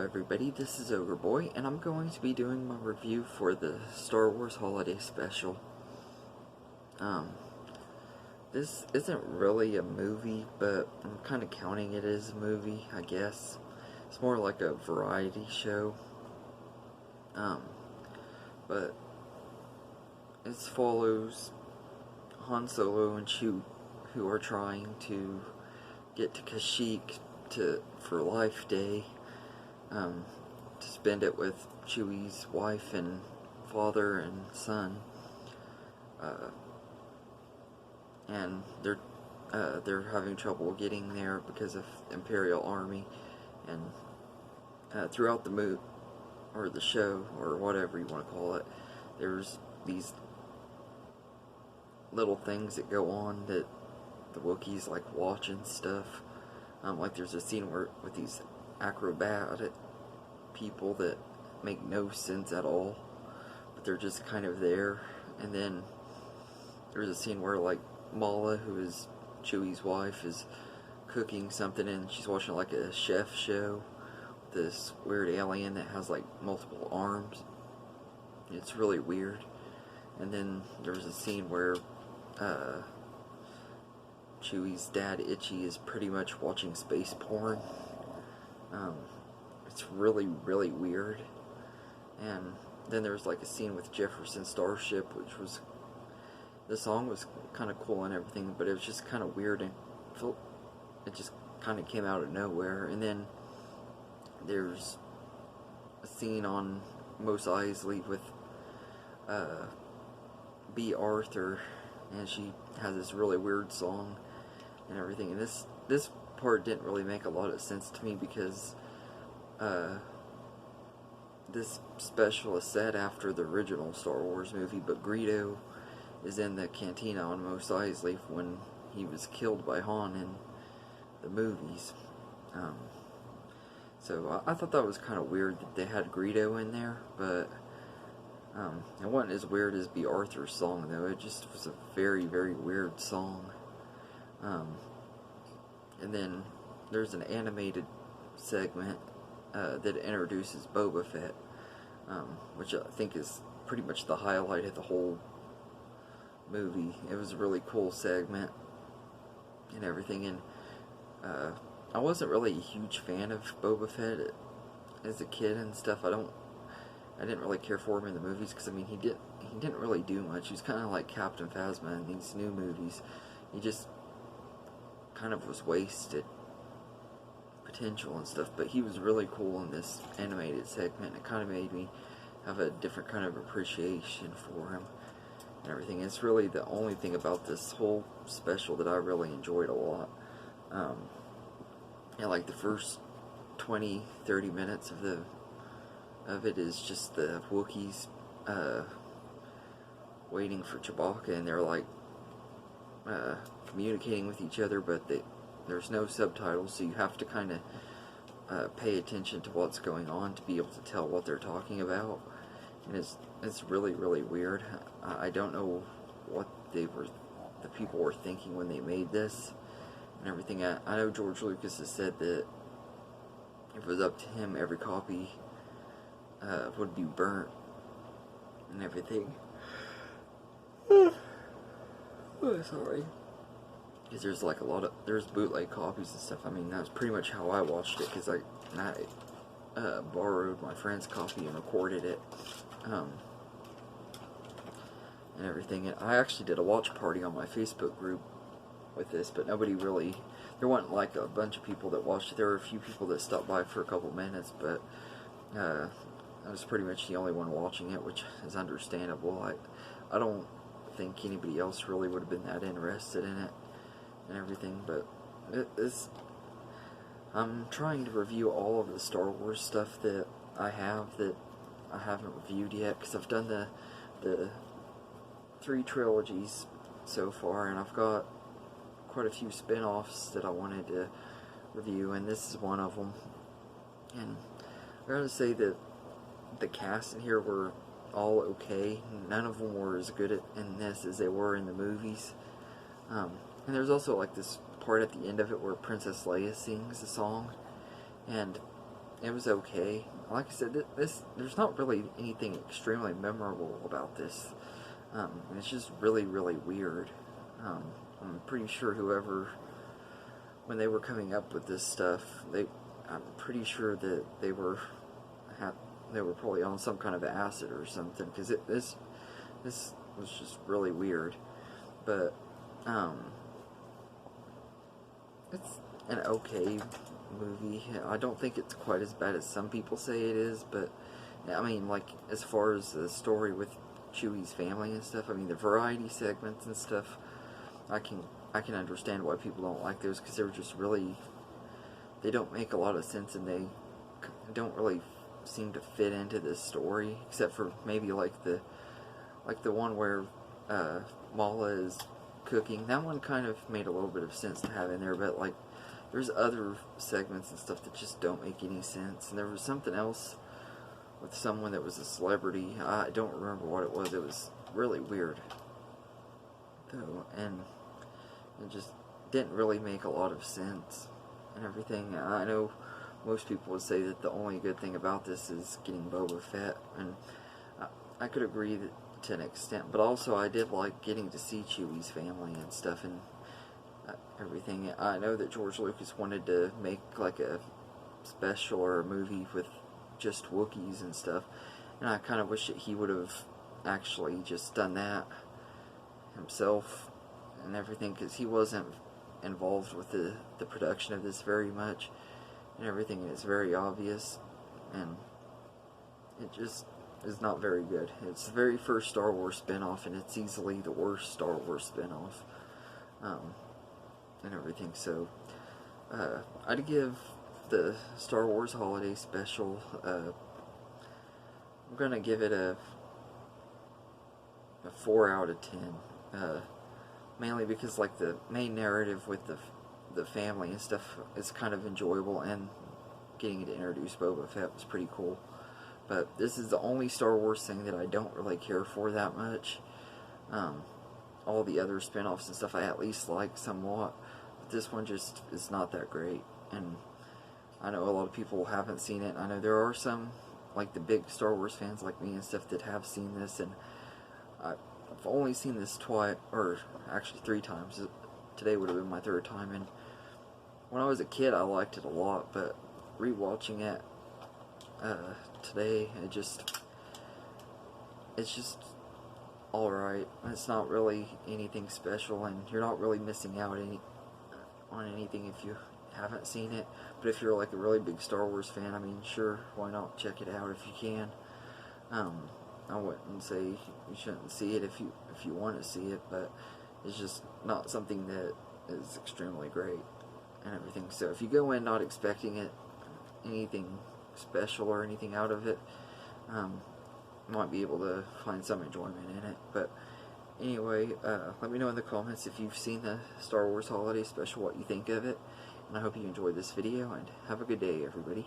everybody, this is Ogre Boy, and I'm going to be doing my review for the Star Wars Holiday Special. This isn't really a movie, but I'm kind of counting it as a movie, I guess. It's more like a variety show. But it follows Han Solo and Chewie, who are trying to get to Kashyyyk for Life Day. To spend it with Chewie's wife and father and son, and they're having trouble getting there because of Imperial Army. And throughout the movie or the show or whatever you want to call it, there's these little things that go on that the Wookiees like watch and stuff. Like there's a scene with these acrobatic people that make no sense at all, but they're just kind of there. And then there's a scene where like Malla, who is Chewie's wife, is cooking something and she's watching like a chef show with this weird alien that has like multiple arms. It's really weird. And then there's a scene where Chewie's dad, Itchy, is pretty much watching space porn. It's really, really weird. And then there's like a scene with Jefferson Starship, which was, the song was kind of cool and everything, but it was just kind of weird and it just kind of came out of nowhere. And then there's a scene on Mos Eisley with B. Arthur, and she has this really weird song and everything. And this part didn't really make a lot of sense to me because this special is set after the original Star Wars movie, but Greedo is in the cantina on Mos Eisley when he was killed by Han in the movies. So I thought that was kind of weird that they had Greedo in there, but it wasn't as weird as B. Arthur's song, though. It just was a very, very weird song. And then there's an animated segment that introduces Boba Fett, which I think is pretty much the highlight of the whole movie. It was a really cool segment and everything, and I wasn't really a huge fan of Boba Fett as a kid and stuff. I didn't really care for him in the movies because I mean he didn't really do much. He was kind of like Captain Phasma in these new movies. He just kind of was wasted potential and stuff, but he was really cool in this animated segment. It kind of made me have a different kind of appreciation for him and everything. It's really the only thing about this whole special that I really enjoyed a lot. And like the first 20-30 minutes of it is just the Wookiees waiting for Chewbacca, and they're like communicating with each other, but there's no subtitles, so you have to kind of pay attention to what's going on to be able to tell what they're talking about. And it's really, really weird. I don't know what the people were thinking when they made this and everything. I know George Lucas has said that if it was up to him, every copy would be burnt and everything. Oh, sorry. Because there's like there's bootleg copies and stuff. I mean, that was pretty much how I watched it, because I borrowed my friend's copy and recorded it, and everything. And I actually did a watch party on my Facebook group with this, but nobody really, there wasn't like a bunch of people that watched it. There were a few people that stopped by for a couple minutes, but I was pretty much the only one watching it, which is understandable. I don't think anybody else really would have been that interested in it and everything, but I'm trying to review all of the Star Wars stuff that I haven't reviewed yet, because I've done the 3 trilogies so far, and I've got quite a few spin-offs that I wanted to review, and this is one of them. And I gotta say that the cast in here were all okay. None of them were as good in this as they were in the movies. And there's also like this part at the end of it where Princess Leia sings a song, and it was okay. Like I said, there's not really anything extremely memorable about this. It's just really, really weird. I'm pretty sure whoever, when they were coming up with this stuff, I'm pretty sure that they were probably on some kind of acid or something, because this was just really weird. But it's an okay movie. I don't think it's quite as bad as some people say it is, but I mean, like, as far as the story with Chewie's family and stuff, I mean, the variety segments and stuff, I can understand why people don't like those, because they're just really, they don't make a lot of sense, and they don't really seem to fit into this story, except for maybe like the one where Mala is cooking. That one kind of made a little bit of sense to have in there, but like, there's other segments and stuff that just don't make any sense. And there was something else with someone that was a celebrity. I don't remember what it was. It was really weird, though, and it just didn't really make a lot of sense and everything. I know most people would say that the only good thing about this is getting Boba Fett, and I could agree to an extent, but also I did like getting to see Chewie's family and stuff and everything. I know that George Lucas wanted to make like a special or a movie with just Wookiees and stuff, and I kind of wish that he would have actually just done that himself and everything, because he wasn't involved with the production of this very much and everything, and it's very obvious, and it just is not very good. It's the very first Star Wars spin-off, and it's easily the worst Star Wars spin-off and everything. So I'd give the Star Wars Holiday Special, I'm gonna give it a 4 out of 10, mainly because like the main narrative with the family and stuff is kind of enjoyable, and getting to introduce Boba Fett was pretty cool. But this is the only Star Wars thing that I don't really care for that much. All the other spin-offs and stuff I at least like somewhat, but this one just is not that great. And I know a lot of people haven't seen it. I know there are some, like the big Star Wars fans like me and stuff, that have seen this, and I've only seen this twice, or actually 3 times. Today would have been my 3rd time, and when I was a kid I liked it a lot, but rewatching it today, it's just alright. It's not really anything special, and you're not really missing out on anything if you haven't seen it. But if you're like a really big Star Wars fan, I mean, sure, why not check it out if you can. I wouldn't say you shouldn't see it if you want to see it, but it's just not something that is extremely great and everything. So if you go in not expecting anything special or anything out of it, you might be able to find some enjoyment in it. But anyway, let me know in the comments if you've seen the Star Wars Holiday Special, what you think of it, and I hope you enjoyed this video, and have a good day, everybody.